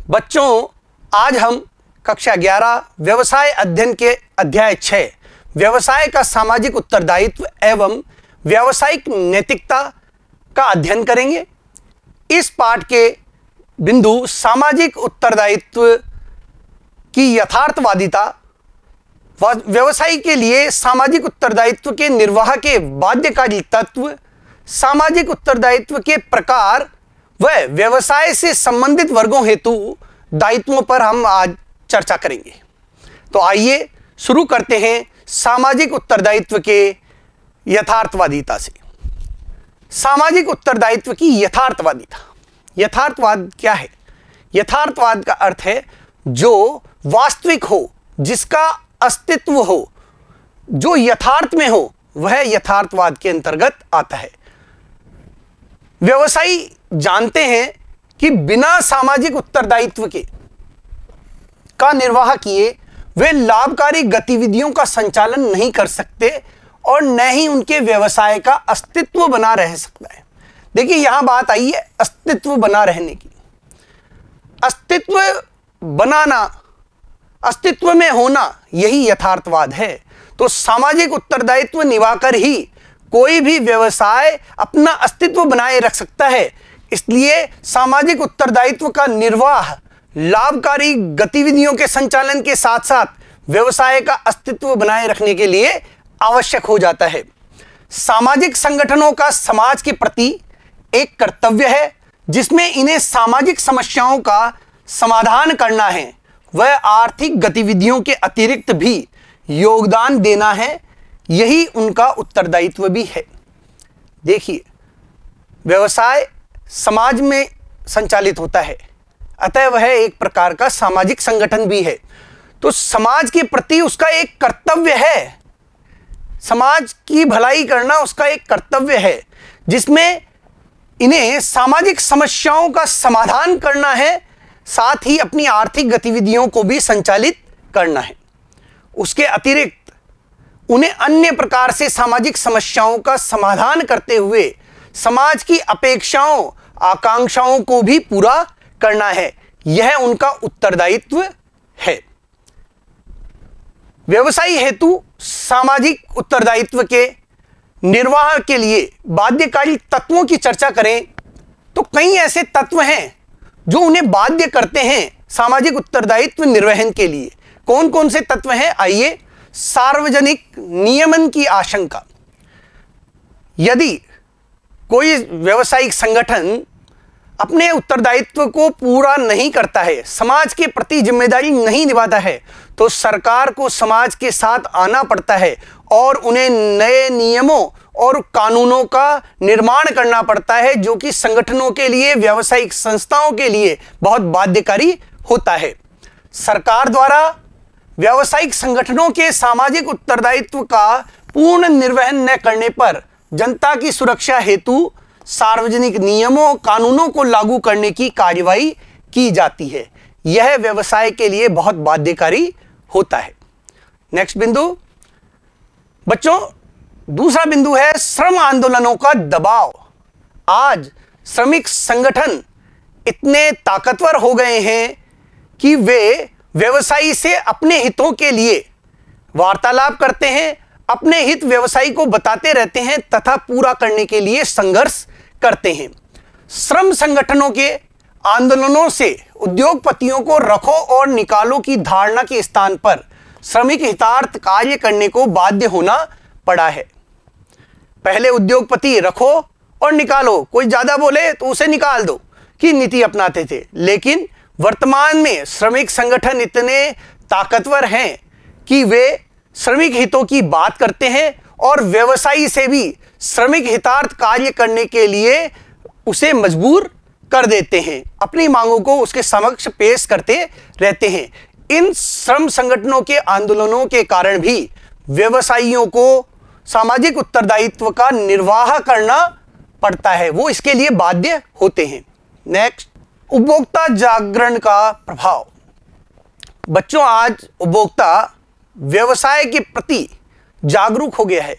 बच्चों, आज हम कक्षा 11 व्यवसाय अध्ययन के अध्याय 6 व्यवसाय का सामाजिक उत्तरदायित्व एवं व्यावसायिक नैतिकता का अध्ययन करेंगे। इस पाठ के बिंदु सामाजिक उत्तरदायित्व की यथार्थवादिता, व्यवसाय के लिए सामाजिक उत्तरदायित्व के निर्वाह के बाध्यकारी तत्व, सामाजिक उत्तरदायित्व के प्रकार व व्यवसाय से संबंधित वर्गों हेतु दायित्वों पर हम आज चर्चा करेंगे। तो आइए शुरू करते हैं सामाजिक उत्तरदायित्व के यथार्थवादिता से। सामाजिक उत्तरदायित्व की यथार्थवादिता। यथार्थवाद क्या है? यथार्थवाद का अर्थ है जो वास्तविक हो, जिसका अस्तित्व हो, जो यथार्थ में हो, वह यथार्थवाद के अंतर्गत आता है। व्यवसायी जानते हैं कि बिना सामाजिक उत्तरदायित्व के का निर्वाह किए वे लाभकारी गतिविधियों का संचालन नहीं कर सकते और न ही उनके व्यवसाय का अस्तित्व बना रह सकता है। देखिए, यहां बात आई है अस्तित्व बना रहने की। अस्तित्व बनाना, अस्तित्व में होना, यही यथार्थवाद है। तो सामाजिक उत्तरदायित्व निभाकर ही कोई भी व्यवसाय अपना अस्तित्व बनाए रख सकता है। इसलिए सामाजिक उत्तरदायित्व का निर्वाह लाभकारी गतिविधियों के संचालन के साथ साथ व्यवसाय का अस्तित्व बनाए रखने के लिए आवश्यक हो जाता है। सामाजिक संगठनों का समाज के प्रति एक कर्तव्य है जिसमें इन्हें सामाजिक समस्याओं का समाधान करना है, वह आर्थिक गतिविधियों के अतिरिक्त भी योगदान देना है। यही उनका उत्तरदायित्व भी है। देखिए, व्यवसाय समाज में संचालित होता है, अतः वह एक प्रकार का सामाजिक संगठन भी है। तो समाज के प्रति उसका एक कर्तव्य है, समाज की भलाई करना उसका एक कर्तव्य है, जिसमें इन्हें सामाजिक समस्याओं का समाधान करना है, साथ ही अपनी आर्थिक गतिविधियों को भी संचालित करना है। उसके अतिरिक्त उन्हें अन्य प्रकार से सामाजिक समस्याओं का समाधान करते हुए समाज की अपेक्षाओं, आकांक्षाओं को भी पूरा करना है। यह उनका उत्तरदायित्व है। व्यवसायी हेतु सामाजिक उत्तरदायित्व के निर्वाह के लिए बाध्यकारी तत्वों की चर्चा करें तो कई ऐसे तत्व हैं जो उन्हें बाध्य करते हैं सामाजिक उत्तरदायित्व निर्वहन के लिए। कौन कौन से तत्व हैं? आइए। सार्वजनिक नियमन की आशंका। यदि कोई व्यावसायिक संगठन अपने उत्तरदायित्व को पूरा नहीं करता है, समाज के प्रति जिम्मेदारी नहीं निभाता है, तो सरकार को समाज के साथ आना पड़ता है और उन्हें नए नियमों और कानूनों का निर्माण करना पड़ता है, जो कि संगठनों के लिए, व्यावसायिक संस्थाओं के लिए बहुत बाध्यकारी होता है। सरकार द्वारा व्यावसायिक संगठनों के सामाजिक उत्तरदायित्व का पूर्ण निर्वहन न करने पर जनता की सुरक्षा हेतु सार्वजनिक नियमों, कानूनों को लागू करने की कार्यवाही की जाती है। यह व्यवसाय के लिए बहुत बाध्यकारी होता है। नेक्स्ट बिंदु बच्चों, दूसरा बिंदु है श्रम आंदोलनों का दबाव। आज श्रमिक संगठन इतने ताकतवर हो गए हैं कि वे व्यवसायी से अपने हितों के लिए वार्तालाप करते हैं, अपने हित व्यवसायी को बताते रहते हैं तथा पूरा करने के लिए संघर्ष करते हैं। श्रम संगठनों के आंदोलनों से उद्योगपतियों को रखो और निकालो की धारणा के स्थान पर श्रमिक हितार्थ कार्य करने को बाध्य होना पड़ा है। पहले उद्योगपति रखो और निकालो, कोई ज्यादा बोले तो उसे निकाल दो की नीति अपनाते थे, लेकिन वर्तमान में श्रमिक संगठन इतने ताकतवर हैं कि वे श्रमिक हितों की बात करते हैं और व्यवसायी से भी श्रमिक हितार्थ कार्य करने के लिए उसे मजबूर कर देते हैं, अपनी मांगों को उसके समक्ष पेश करते रहते हैं। इन श्रम संगठनों के आंदोलनों के कारण भी व्यवसायियों को सामाजिक उत्तरदायित्व का निर्वाह करना पड़ता है, वो इसके लिए बाध्य होते हैं। नेक्स्ट, उपभोक्ता जागरण का प्रभाव। बच्चों, आज उपभोक्ता व्यवसाय के प्रति जागरूक हो गया है।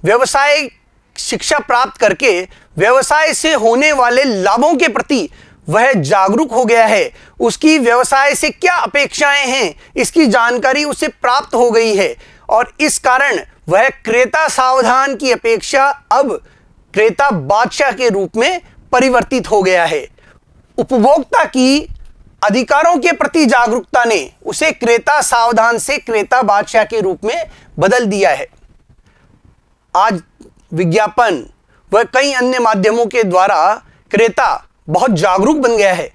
व्यवसाय शिक्षा प्राप्त करके व्यवसाय से होने वाले लाभों के प्रति वह जागरूक हो गया है, उसकी व्यवसाय से क्या अपेक्षाएं हैं इसकी जानकारी उसे प्राप्त हो गई है और इस कारण वह क्रेता सावधान की अपेक्षा अब क्रेता बादशाह के रूप में परिवर्तित हो गया है। उपभोक्ता की अधिकारों के प्रति जागरूकता ने उसे क्रेता सावधान से क्रेता बादशाह के रूप में बदल दिया है। आज विज्ञापन व कई अन्य माध्यमों के द्वारा क्रेता बहुत जागरूक बन गया है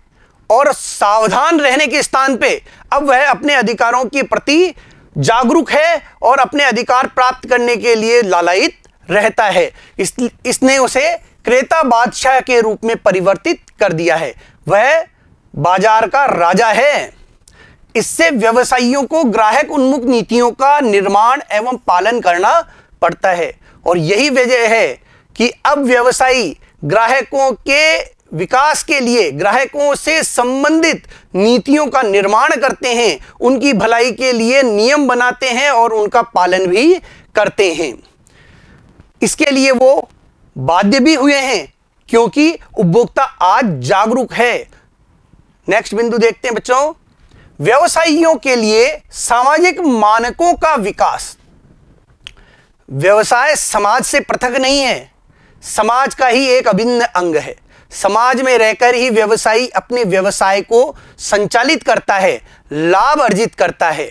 और सावधान रहने के स्थान पे अब वह अपने अधिकारों के प्रति जागरूक है और अपने अधिकार प्राप्त करने के लिए लालायित रहता है। इसने उसे क्रेता बादशाह के रूप में परिवर्तित कर दिया है। वह बाजार का राजा है। इससे व्यवसायियों को ग्राहक उन्मुख नीतियों का निर्माण एवं पालन करना पड़ता है और यही वजह है कि अब व्यवसायी ग्राहकों के विकास के लिए ग्राहकों से संबंधित नीतियों का निर्माण करते हैं, उनकी भलाई के लिए नियम बनाते हैं और उनका पालन भी करते हैं। इसके लिए वो बाध्य भी हुए हैं क्योंकि उपभोक्ता आज जागरूक है। नेक्स्ट बिंदु देखते हैं बच्चों, व्यवसायियों के लिए सामाजिक मानकों का विकास। व्यवसाय समाज से पृथक नहीं है, समाज का ही एक अभिन्न अंग है। समाज में रहकर ही व्यवसायी अपने व्यवसाय को संचालित करता है, लाभ अर्जित करता है।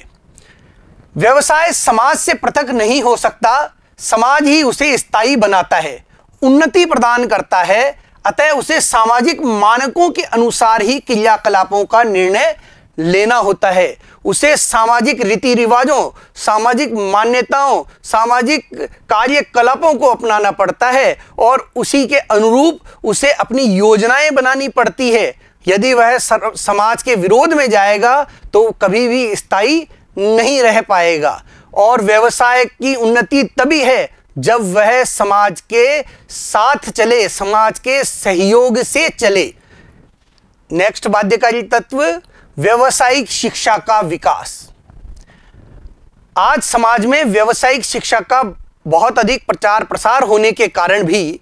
व्यवसाय समाज से पृथक नहीं हो सकता, समाज ही उसे स्थायी बनाता है, उन्नति प्रदान करता है। अतः उसे सामाजिक मानकों के अनुसार ही क्रियाकलापों का निर्णय लेना होता है। उसे सामाजिक रीति रिवाजों, सामाजिक मान्यताओं, सामाजिक कार्यकलापों को अपनाना पड़ता है और उसी के अनुरूप उसे अपनी योजनाएं बनानी पड़ती है। यदि वह समाज के विरोध में जाएगा तो कभी भी स्थायी नहीं रह पाएगा और व्यवसाय की उन्नति तभी है जब वह समाज के साथ चले, समाज के सहयोग से चले। नेक्स्ट बाध्यकारी तत्व, व्यवसायिक शिक्षा का विकास। आज समाज में व्यावसायिक शिक्षा का बहुत अधिक प्रचार प्रसार होने के कारण भी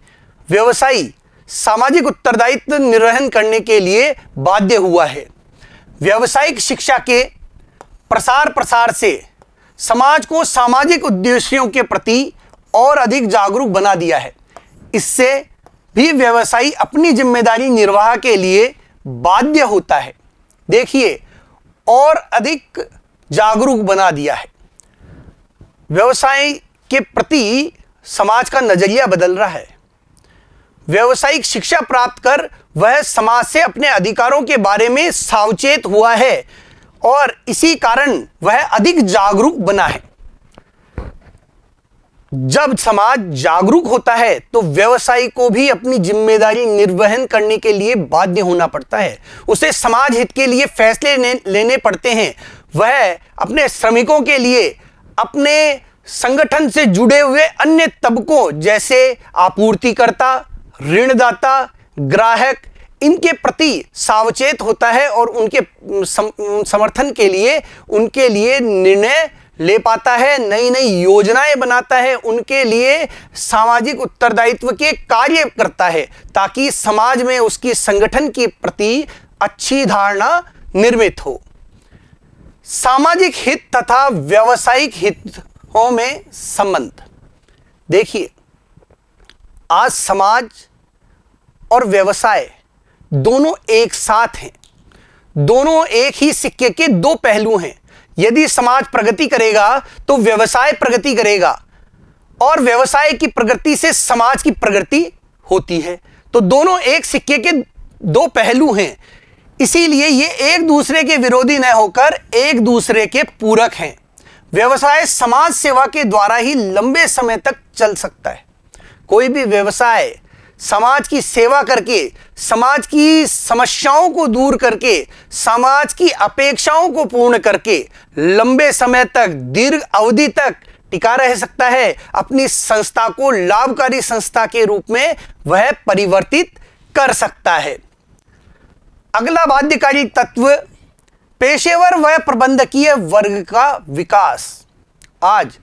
व्यवसायी सामाजिक उत्तरदायित्व निर्वहन करने के लिए बाध्य हुआ है। व्यावसायिक शिक्षा के प्रसार से समाज को सामाजिक उद्देश्यों के प्रति और अधिक जागरूक बना दिया है। इससे भी व्यवसायी अपनी जिम्मेदारी निर्वाह के लिए बाध्य होता है। देखिए, और अधिक जागरूक बना दिया है। व्यवसाय के प्रति समाज का नजरिया बदल रहा है। व्यावसायिक शिक्षा प्राप्त कर वह समाज से अपने अधिकारों के बारे में सावचेत हुआ है और इसी कारण वह अधिक जागरूक बना है। जब समाज जागरूक होता है तो व्यवसायी को भी अपनी जिम्मेदारी निर्वहन करने के लिए बाध्य होना पड़ता है। उसे समाज हित के लिए फैसले लेने पड़ते हैं। वह अपने श्रमिकों के लिए, अपने संगठन से जुड़े हुए अन्य तबकों जैसे आपूर्तिकर्ता, ऋणदाता, ग्राहक, इनके प्रति सावचेत होता है और उनके समर्थन के लिए उनके लिए निर्णय ले पाता है, नई नई योजनाएं बनाता है, उनके लिए सामाजिक उत्तरदायित्व के कार्य करता है ताकि समाज में उसकी संगठन के प्रति अच्छी धारणा निर्मित हो। सामाजिक हित तथा व्यावसायिक हितों में संबंध। देखिए, आज समाज और व्यवसाय दोनों एक साथ हैं, दोनों एक ही सिक्के के दो पहलू हैं। यदि समाज प्रगति करेगा तो व्यवसाय प्रगति करेगा और व्यवसाय की प्रगति से समाज की प्रगति होती है। तो दोनों एक सिक्के के दो पहलू हैं, इसीलिए ये एक दूसरे के विरोधी न होकर एक दूसरे के पूरक हैं। व्यवसाय समाज सेवा के द्वारा ही लंबे समय तक चल सकता है। कोई भी व्यवसाय समाज की सेवा करके, समाज की समस्याओं को दूर करके, समाज की अपेक्षाओं को पूर्ण करके लंबे समय तक, दीर्घ अवधि तक टिका रह सकता है। अपनी संस्था को लाभकारी संस्था के रूप में वह परिवर्तित कर सकता है। अगला बाध्यकारी तत्व, पेशेवर व प्रबंधकीय वर्ग का विकास। आज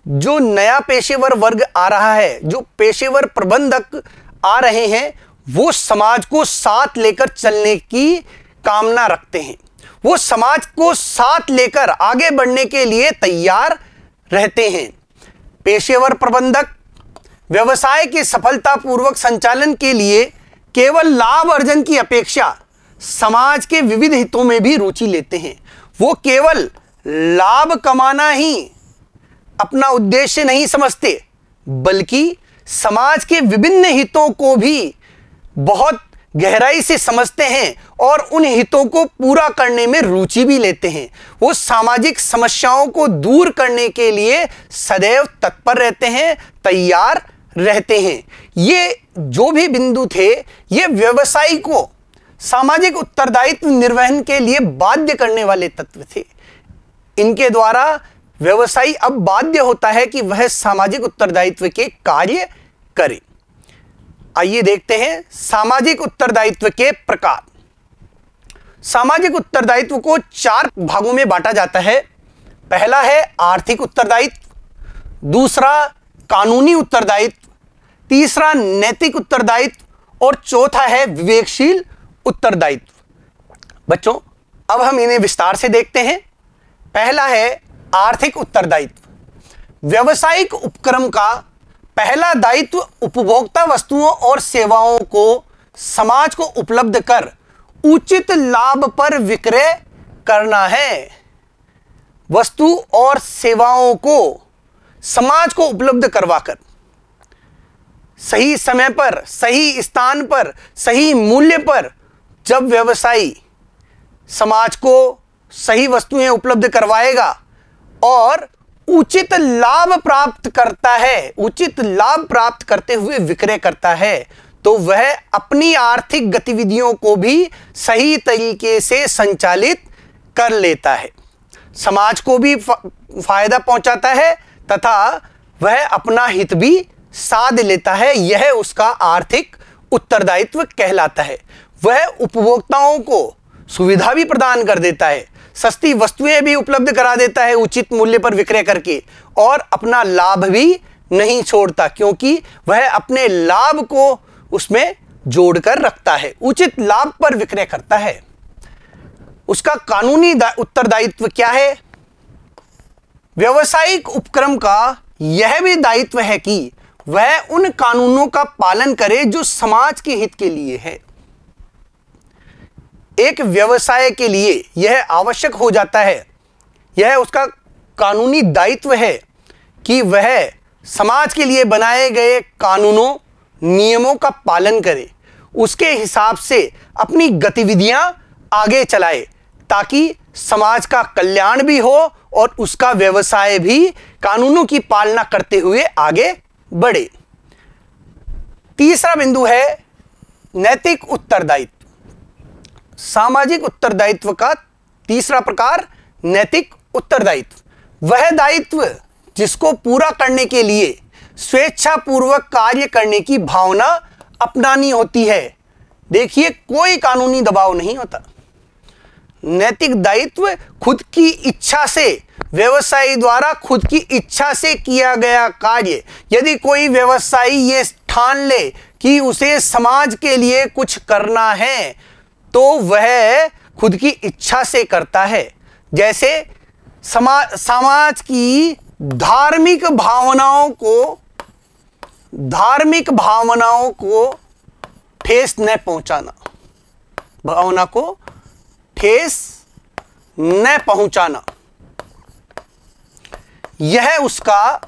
जो नया पेशेवर वर्ग आ रहा है, जो पेशेवर प्रबंधक आ रहे हैं, वो समाज को साथ लेकर चलने की कामना रखते हैं, वो समाज को साथ लेकर आगे बढ़ने के लिए तैयार रहते हैं। पेशेवर प्रबंधक व्यवसाय के सफलतापूर्वक संचालन के लिए केवल लाभ अर्जन की अपेक्षा समाज के विविध हितों में भी रुचि लेते हैं। वो केवल लाभ कमाना ही अपना उद्देश्य नहीं समझते, बल्कि समाज के विभिन्न हितों को भी बहुत गहराई से समझते हैं और उन हितों को पूरा करने में रुचि भी लेते हैं। वो सामाजिक समस्याओं को दूर करने के लिए सदैव तत्पर रहते हैं, तैयार रहते हैं। ये जो भी बिंदु थे, ये व्यवसायी को सामाजिक उत्तरदायित्व निर्वहन के लिए बाध्य करने वाले तत्व थे। इनके द्वारा व्यवसायी अब बाध्य होता है कि वह सामाजिक उत्तरदायित्व के कार्य करे। आइए देखते हैं सामाजिक उत्तरदायित्व के प्रकार। सामाजिक उत्तरदायित्व को 4 भागों में बांटा जाता है। पहला है आर्थिक उत्तरदायित्व, दूसरा कानूनी उत्तरदायित्व, तीसरा नैतिक उत्तरदायित्व और चौथा है विवेकशील उत्तरदायित्व। बच्चों, अब हम इन्हें विस्तार से देखते हैं। पहला है आर्थिक उत्तरदायित्व। व्यावसायिक उपक्रम का पहला दायित्व उपभोक्ता वस्तुओं और सेवाओं को समाज को उपलब्ध कर उचित लाभ पर विक्रय करना है। वस्तु और सेवाओं को समाज को उपलब्ध करवाकर सही समय पर, सही स्थान पर, सही मूल्य पर जब व्यवसायी समाज को सही वस्तुएं उपलब्ध करवाएगा और उचित लाभ प्राप्त करता है, उचित लाभ प्राप्त करते हुए विक्रय करता है, तो वह अपनी आर्थिक गतिविधियों को भी सही तरीके से संचालित कर लेता है, समाज को भी फायदा पहुंचाता है तथा वह अपना हित भी साध लेता है। यह उसका आर्थिक उत्तरदायित्व कहलाता है। वह उपभोक्ताओं को सुविधा भी प्रदान कर देता है, सस्ती वस्तुएं भी उपलब्ध करा देता है उचित मूल्य पर विक्रय करके, और अपना लाभ भी नहीं छोड़ता, क्योंकि वह अपने लाभ को उसमें जोड़कर रखता है, उचित लाभ पर विक्रय करता है। उसका कानूनी उत्तरदायित्व क्या है? व्यावसायिक उपक्रम का यह भी दायित्व है कि वह उन कानूनों का पालन करे जो समाज के हित के लिए है। एक व्यवसाय के लिए यह आवश्यक हो जाता है, यह उसका कानूनी दायित्व है कि वह समाज के लिए बनाए गए कानूनों, नियमों का पालन करे, उसके हिसाब से अपनी गतिविधियां आगे चलाए, ताकि समाज का कल्याण भी हो और उसका व्यवसाय भी कानूनों की पालना करते हुए आगे बढ़े। तीसरा बिंदु है नैतिक उत्तरदायित्व। सामाजिक उत्तरदायित्व का तीसरा प्रकार नैतिक उत्तरदायित्व। वह दायित्व जिसको पूरा करने के लिए स्वेच्छापूर्वक कार्य करने की भावना अपनानी होती है। देखिए, कोई कानूनी दबाव नहीं होता। नैतिक दायित्व खुद की इच्छा से, व्यवसायी द्वारा खुद की इच्छा से किया गया कार्य। यदि कोई व्यवसायी ये ठान ले कि उसे समाज के लिए कुछ करना है, तो वह खुद की इच्छा से करता है। जैसे समाज की धार्मिक भावनाओं को ठेस न पहुंचाना, भावना को ठेस न पहुंचाना, यह उसका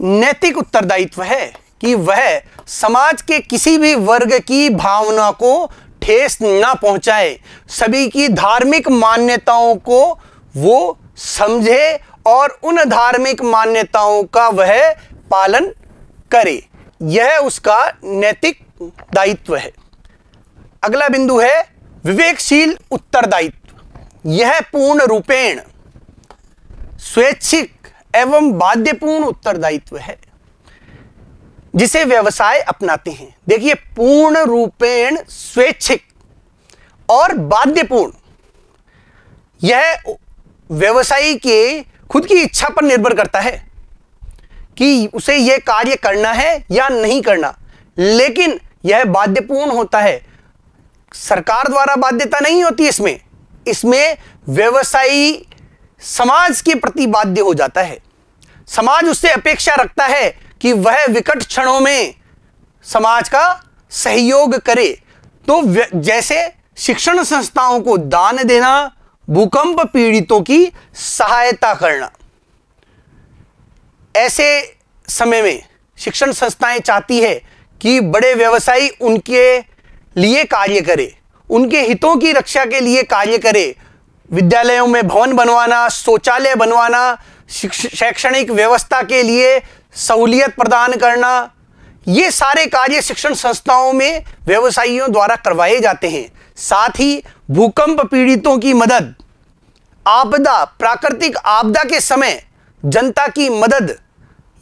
नैतिक उत्तरदायित्व है कि वह समाज के किसी भी वर्ग की भावना को ठेस ना पहुंचाए, सभी की धार्मिक मान्यताओं को वो समझे और उन धार्मिक मान्यताओं का वह पालन करे। यह उसका नैतिक दायित्व है। अगला बिंदु है विवेकशील उत्तरदायित्व। यह पूर्ण रूपेण स्वैच्छिक एवं बाध्यपूर्ण उत्तरदायित्व है जिसे व्यवसाय अपनाते हैं। देखिए, पूर्ण रूपेण स्वैच्छिक और बाध्यपूर्ण, यह व्यवसायी के खुद की इच्छा पर निर्भर करता है कि उसे यह कार्य करना है या नहीं करना। लेकिन यह बाध्यपूर्ण होता है। सरकार द्वारा बाध्यता नहीं होती इसमें व्यवसायी समाज के प्रति बाध्य हो जाता है। समाज उससे अपेक्षा रखता है कि वह विकट क्षणों में समाज का सहयोग करे। तो जैसे शिक्षण संस्थाओं को दान देना, भूकंप पीड़ितों की सहायता करना, ऐसे समय में शिक्षण संस्थाएं चाहती है कि बड़े व्यवसायी उनके लिए कार्य करे, उनके हितों की रक्षा के लिए कार्य करे। विद्यालयों में भवन बनवाना, शौचालय बनवाना, शैक्षणिक व्यवस्था के लिए सहूलियत प्रदान करना, ये सारे कार्य शिक्षण संस्थाओं में व्यवसायियों द्वारा करवाए जाते हैं। साथ ही भूकंप पीड़ितों की मदद, आपदा, प्राकृतिक आपदा के समय जनता की मदद,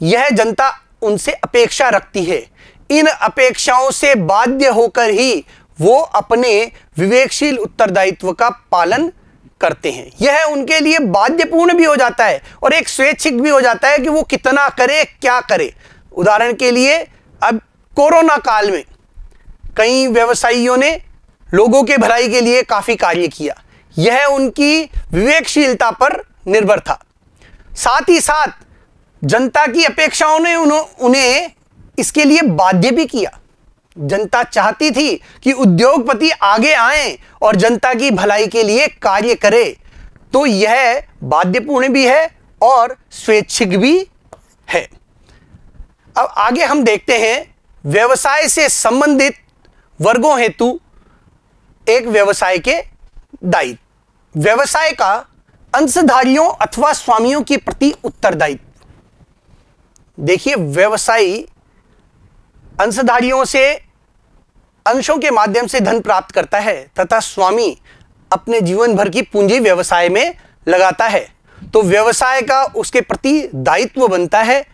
यह जनता उनसे अपेक्षा रखती है। इन अपेक्षाओं से बाध्य होकर ही वो अपने विवेकशील उत्तरदायित्व का पालन करते हैं। यह उनके लिए बाध्यपूर्ण भी हो जाता है और एक स्वैच्छिक भी हो जाता है कि वो कितना करे, क्या करे। उदाहरण के लिए अब कोरोना काल में कई व्यवसायियों ने लोगों के भलाई के लिए काफी कार्य किया, यह उनकी विवेकशीलता पर निर्भर था। साथ ही साथ जनता की अपेक्षाओं ने उन्हें इसके लिए बाध्य भी किया। जनता चाहती थी कि उद्योगपति आगे आएं और जनता की भलाई के लिए कार्य करे। तो यह बाध्यपूर्ण भी है और स्वैच्छिक भी है। अब आगे हम देखते हैं व्यवसाय से संबंधित वर्गों हेतु एक व्यवसाय के दायित्व। व्यवसाय का अंशधारियों अथवा स्वामियों के प्रति उत्तरदायित्व। देखिए, व्यवसायी अंशधारियों से अंशों के माध्यम से धन प्राप्त करता है तथा स्वामी अपने जीवन भर की पूंजी व्यवसाय में लगाता है। तो व्यवसाय का उसके प्रति दायित्व बनता है।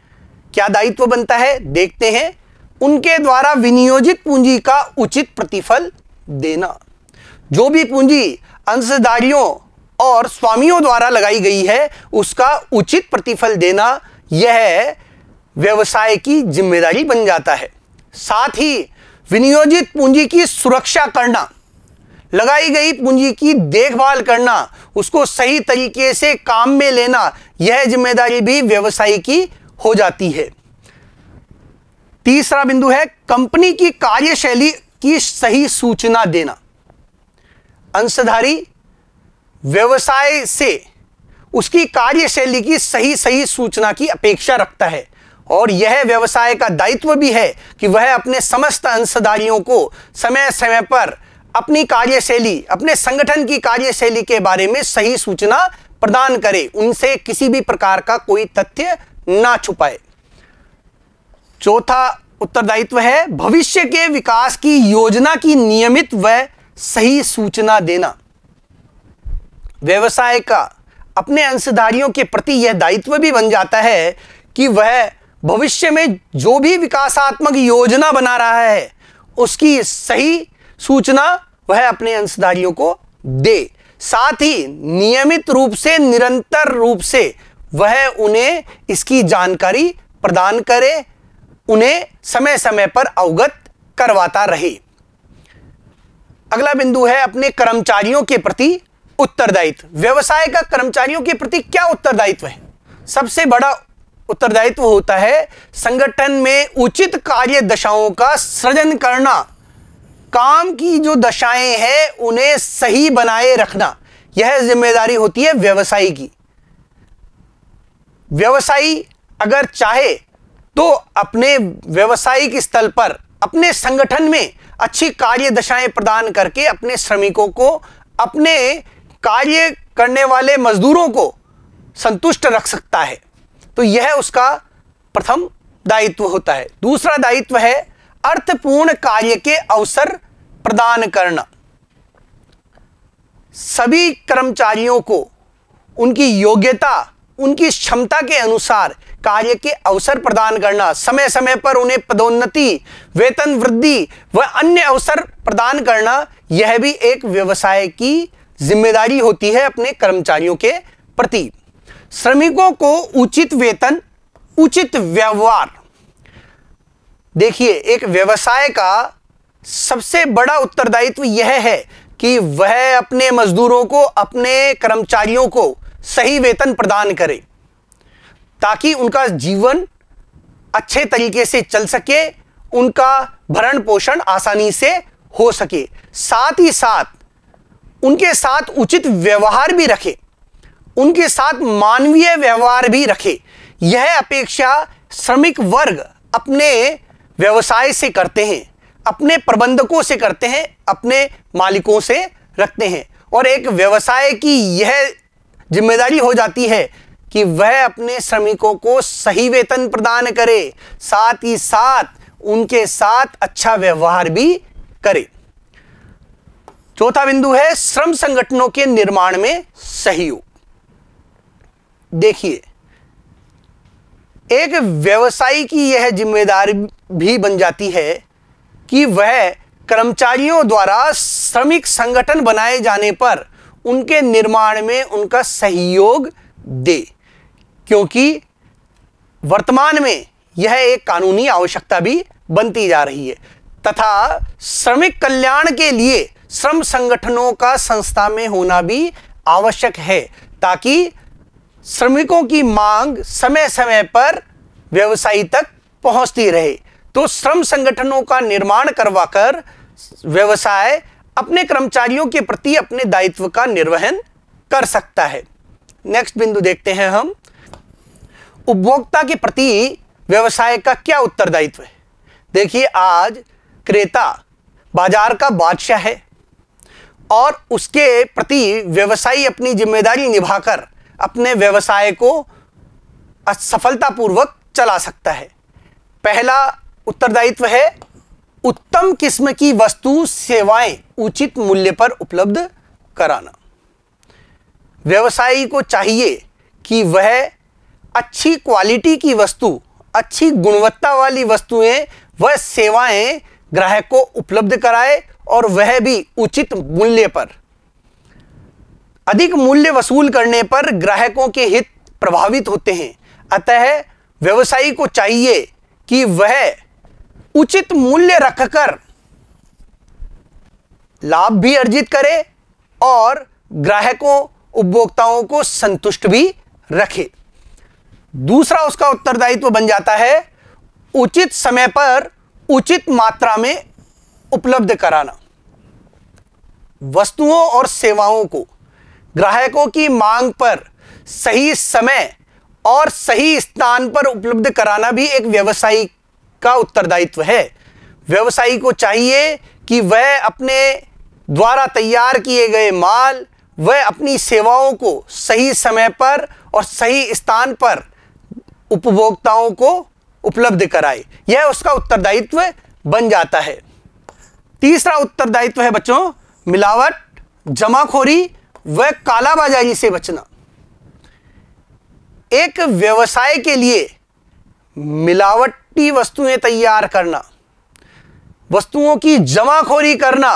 क्या दायित्व बनता है देखते हैं। उनके द्वारा विनियोजित पूंजी का उचित प्रतिफल देना। जो भी पूंजी अंशधारियों और स्वामियों द्वारा लगाई गई है उसका उचित प्रतिफल देना, यह व्यवसाय की जिम्मेदारी बन जाता है। साथ ही विनियोजित पूंजी की सुरक्षा करना, लगाई गई पूंजी की देखभाल करना, उसको सही तरीके से काम में लेना, यह जिम्मेदारी भी व्यवसायी की हो जाती है। तीसरा बिंदु है कंपनी की कार्यशैली की सही सूचना देना। अंशधारी व्यवसाय से उसकी कार्यशैली की सही सूचना की अपेक्षा रखता है और यह व्यवसाय का दायित्व भी है कि वह अपने समस्त अंशधारियों को समय समय पर अपनी कार्यशैली, अपने संगठन की कार्यशैली के बारे में सही सूचना प्रदान करे, उनसे किसी भी प्रकार का कोई तथ्य ना छुपाए। चौथा उत्तरदायित्व है भविष्य के विकास की योजना की नियमित व सही सूचना देना। व्यवसाय का अपने अंशधारियों के प्रति यह दायित्व भी बन जाता है कि वह भविष्य में जो भी विकासात्मक योजना बना रहा है उसकी सही सूचना वह अपने अंशधारियों को दे। साथ ही नियमित रूप से, निरंतर रूप से वह उन्हें इसकी जानकारी प्रदान करे, उन्हें समय समय पर अवगत करवाता रहे। अगला बिंदु है अपने कर्मचारियों के प्रति उत्तरदायित्व। व्यवसाय का कर्मचारियों के प्रति क्या उत्तरदायित्व है? सबसे बड़ा उत्तरदायित्व होता है संगठन में उचित कार्य दशाओं का सृजन करना। काम की जो दशाएं हैं उन्हें सही बनाए रखना, यह जिम्मेदारी होती है व्यवसायी की। व्यवसायी अगर चाहे तो अपने व्यवसायिक स्थल पर, अपने संगठन में अच्छी कार्य दशाएं प्रदान करके अपने श्रमिकों को, अपने कार्य करने वाले मजदूरों को संतुष्ट रख सकता है। तो यह उसका प्रथम दायित्व होता है। दूसरा दायित्व है अर्थपूर्ण कार्य के अवसर प्रदान करना। सभी कर्मचारियों को उनकी योग्यता, उनकी क्षमता के अनुसार कार्य के अवसर प्रदान करना, समय समय पर उन्हें पदोन्नति, वेतन वृद्धि व अन्य अवसर प्रदान करना, यह भी एक व्यवसाय की जिम्मेदारी होती है अपने कर्मचारियों के प्रति। श्रमिकों को उचित वेतन, उचित व्यवहार। देखिए, एक व्यवसाय का सबसे बड़ा उत्तरदायित्व यह है कि वह अपने मजदूरों को, अपने कर्मचारियों को सही वेतन प्रदान करे ताकि उनका जीवन अच्छे तरीके से चल सके, उनका भरण पोषण आसानी से हो सके। साथ ही साथ उनके साथ उचित व्यवहार भी रखे, उनके साथ मानवीय व्यवहार भी रखे। यह अपेक्षा श्रमिक वर्ग अपने व्यवसाय से करते हैं, अपने प्रबंधकों से करते हैं, अपने मालिकों से रखते हैं। और एक व्यवसाय की यह जिम्मेदारी हो जाती है कि वह अपने श्रमिकों को सही वेतन प्रदान करे, साथ ही साथ उनके साथ अच्छा व्यवहार भी करे। चौथा बिंदु है श्रम संगठनों के निर्माण में सहयोग। देखिए, एक व्यवसायी की यह जिम्मेदारी भी बन जाती है कि वह कर्मचारियों द्वारा श्रमिक संगठन बनाए जाने पर उनके निर्माण में उनका सहयोग दे, क्योंकि वर्तमान में यह एक कानूनी आवश्यकता भी बनती जा रही है तथा श्रमिक कल्याण के लिए श्रम संगठनों का संस्था में होना भी आवश्यक है ताकि श्रमिकों की मांग समय समय पर व्यवसायी तक पहुंचती रहे। तो श्रम संगठनों का निर्माण करवाकर व्यवसाय अपने कर्मचारियों के प्रति अपने दायित्व का निर्वहन कर सकता है। नेक्स्ट बिंदु देखते हैं हम, उपभोक्ता के प्रति व्यवसाय का क्या उत्तरदायित्व है। देखिए, आज क्रेता बाजार का बादशाह है और उसके प्रति व्यवसायी अपनी जिम्मेदारी निभाकर अपने व्यवसाय को सफलतापूर्वक चला सकता है। पहला उत्तरदायित्व है उत्तम किस्म की वस्तु सेवाएं उचित मूल्य पर उपलब्ध कराना। व्यवसायी को चाहिए कि वह अच्छी क्वालिटी की वस्तु, अच्छी गुणवत्ता वाली वस्तुएं व सेवाएं ग्राहक को उपलब्ध कराए और वह भी उचित मूल्य पर। अधिक मूल्य वसूल करने पर ग्राहकों के हित प्रभावित होते हैं, अतः व्यवसायी को चाहिए कि वह उचित मूल्य रखकर लाभ भी अर्जित करे और ग्राहकों, उपभोक्ताओं को संतुष्ट भी रखे। दूसरा उसका उत्तरदायित्व बन जाता है उचित समय पर उचित मात्रा में उपलब्ध कराना। वस्तुओं और सेवाओं को ग्राहकों की मांग पर सही समय और सही स्थान पर उपलब्ध कराना भी एक व्यवसायी का उत्तरदायित्व है। व्यवसायी को चाहिए कि वह अपने द्वारा तैयार किए गए माल, वह अपनी सेवाओं को सही समय पर और सही स्थान पर उपभोक्ताओं को उपलब्ध कराए। यह उसका उत्तरदायित्व बन जाता है। तीसरा उत्तरदायित्व है बच्चों, मिलावट, जमाखोरी व कालाबाजारी से बचना। एक व्यवसाय के लिए मिलावटी वस्तुएं तैयार करना, वस्तुओं की जमाखोरी करना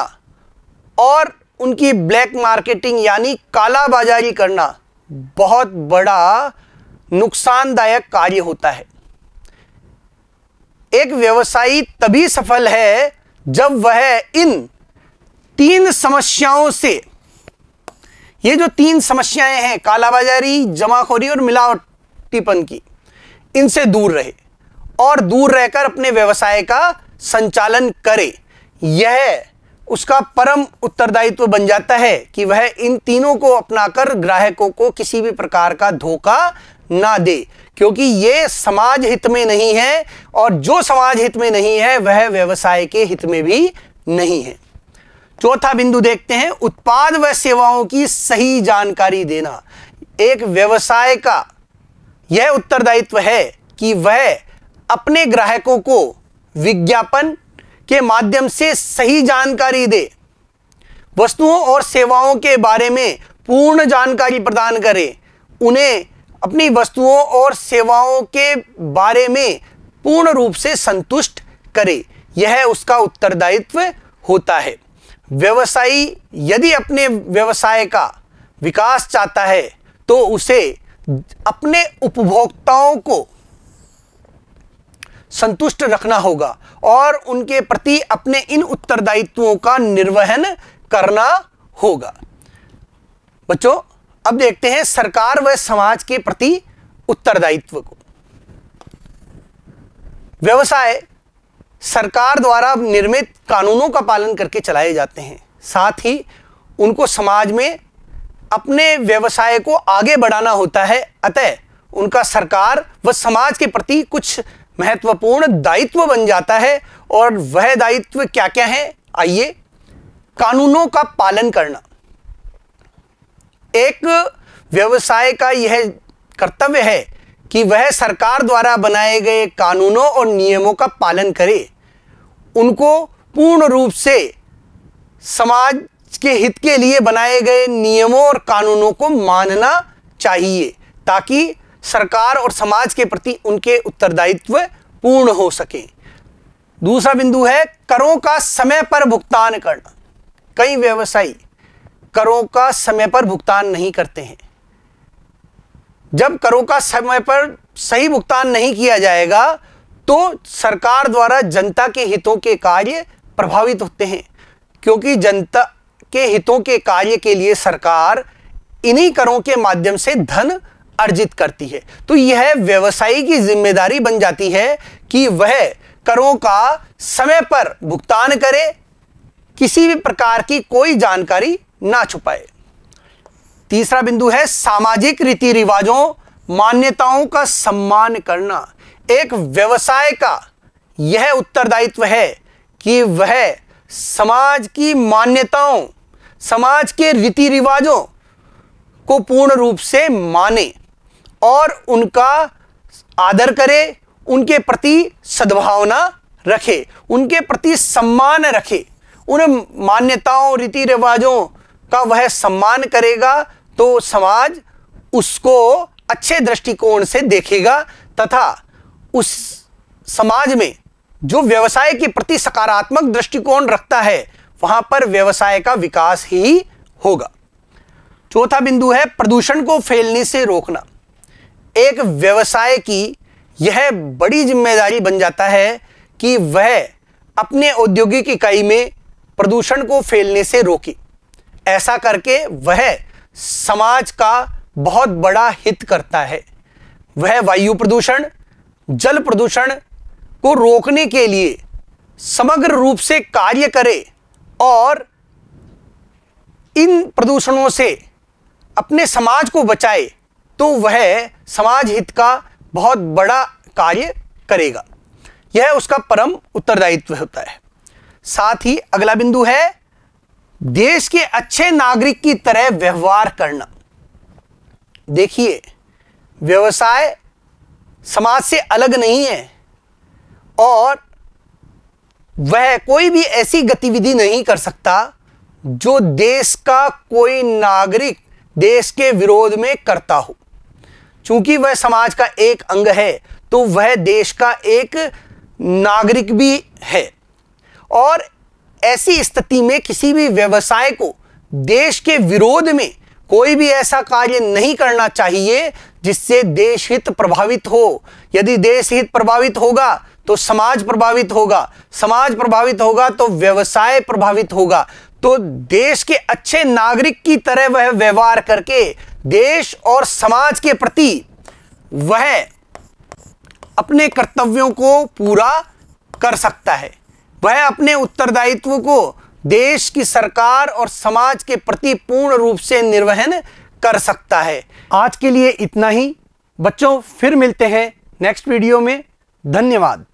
और उनकी ब्लैक मार्केटिंग यानी कालाबाजारी करना बहुत बड़ा नुकसानदायक कार्य होता है। एक व्यवसायी तभी सफल है जब वह इन तीन समस्याओं से, ये जो तीन समस्याएं हैं, कालाबाजारी, जमाखोरी और मिलावटीपन की, इनसे दूर रहे और दूर रहकर अपने व्यवसाय का संचालन करे। यह उसका परम उत्तरदायित्व बन जाता है कि वह इन तीनों को अपनाकर ग्राहकों को किसी भी प्रकार का धोखा ना दे, क्योंकि ये समाज हित में नहीं है और जो समाज हित में नहीं है वह व्यवसाय के हित में भी नहीं है। चौथा बिंदु देखते हैं, उत्पाद व सेवाओं की सही जानकारी देना। एक व्यवसाय का यह उत्तरदायित्व है कि वह अपने ग्राहकों को विज्ञापन के माध्यम से सही जानकारी दे, वस्तुओं और सेवाओं के बारे में पूर्ण जानकारी प्रदान करे, उन्हें अपनी वस्तुओं और सेवाओं के बारे में पूर्ण रूप से संतुष्ट करे। यह उसका उत्तरदायित्व होता है। व्यवसायी यदि अपने व्यवसाय का विकास चाहता है तो उसे अपने उपभोक्ताओं को संतुष्ट रखना होगा और उनके प्रति अपने इन उत्तरदायित्वों का निर्वहन करना होगा। बच्चों, अब देखते हैं सरकार व समाज के प्रति उत्तरदायित्व को। व्यवसाय सरकार द्वारा निर्मित कानूनों का पालन करके चलाए जाते हैं, साथ ही उनको समाज में अपने व्यवसाय को आगे बढ़ाना होता है। अतः उनका सरकार व समाज के प्रति कुछ महत्वपूर्ण दायित्व बन जाता है। और वह दायित्व क्या क्या है, आइए। कानूनों का पालन करना। एक व्यवसाय का यह कर्तव्य है कि वह सरकार द्वारा बनाए गए कानूनों और नियमों का पालन करे, उनको पूर्ण रूप से समाज के हित के लिए बनाए गए नियमों और कानूनों को मानना चाहिए, ताकि सरकार और समाज के प्रति उनके उत्तरदायित्व पूर्ण हो सके। दूसरा बिंदु है करों का समय पर भुगतान करना। कई व्यवसायी करों का समय पर भुगतान नहीं करते हैं। जब करों का समय पर सही भुगतान नहीं किया जाएगा तो सरकार द्वारा जनता के हितों के कार्य प्रभावित होते हैं, क्योंकि जनता के हितों के कार्य के लिए सरकार इन्हीं करों के माध्यम से धन अर्जित करती है। तो यह व्यवसायी की जिम्मेदारी बन जाती है कि वह करों का समय पर भुगतान करे, किसी भी प्रकार की कोई जानकारी ना छुपाए। तीसरा बिंदु है सामाजिक रीति रिवाजों, मान्यताओं का सम्मान करना। एक व्यवसाय का यह उत्तरदायित्व है कि वह समाज की मान्यताओं, समाज के रीति रिवाजों को पूर्ण रूप से माने और उनका आदर करे, उनके प्रति सद्भावना रखे, उनके प्रति सम्मान रखे। उन मान्यताओं, रीति रिवाजों का वह सम्मान करेगा तो समाज उसको अच्छे दृष्टिकोण से देखेगा तथा उस समाज में जो व्यवसाय के प्रति सकारात्मक दृष्टिकोण रखता है वहां पर व्यवसाय का विकास ही होगा। चौथा बिंदु है प्रदूषण को फैलने से रोकना। एक व्यवसाय की यह बड़ी जिम्मेदारी बन जाता है कि वह अपने औद्योगिक इकाई में प्रदूषण को फैलने से रोके। ऐसा करके वह समाज का बहुत बड़ा हित करता है। वह वायु प्रदूषण, जल प्रदूषण को रोकने के लिए समग्र रूप से कार्य करे और इन प्रदूषणों से अपने समाज को बचाए, तो वह समाज हित का बहुत बड़ा कार्य करेगा। यह उसका परम उत्तरदायित्व होता है। साथ ही अगला बिंदु है देश के अच्छे नागरिक की तरह व्यवहार करना। देखिए, व्यवसाय समाज से अलग नहीं है और वह कोई भी ऐसी गतिविधि नहीं कर सकता जो देश का कोई नागरिक देश के विरोध में करता हो। चूंकि वह समाज का एक अंग है तो वह देश का एक नागरिक भी है और ऐसी स्थिति में किसी भी व्यवसाय को देश के विरोध में कोई भी ऐसा कार्य नहीं करना चाहिए जिससे देश हित प्रभावित हो। यदि देश हित प्रभावित होगा तो समाज प्रभावित होगा, समाज प्रभावित होगा तो व्यवसाय प्रभावित होगा। तो देश के अच्छे नागरिक की तरह वह व्यवहार करके देश और समाज के प्रति वह अपने कर्तव्यों को पूरा कर सकता है। वह अपने उत्तरदायित्व को देश की सरकार और समाज के प्रति पूर्ण रूप से निर्वहन कर सकता है। आज के लिए इतना ही बच्चों, फिर मिलते हैं नेक्स्ट वीडियो में। धन्यवाद।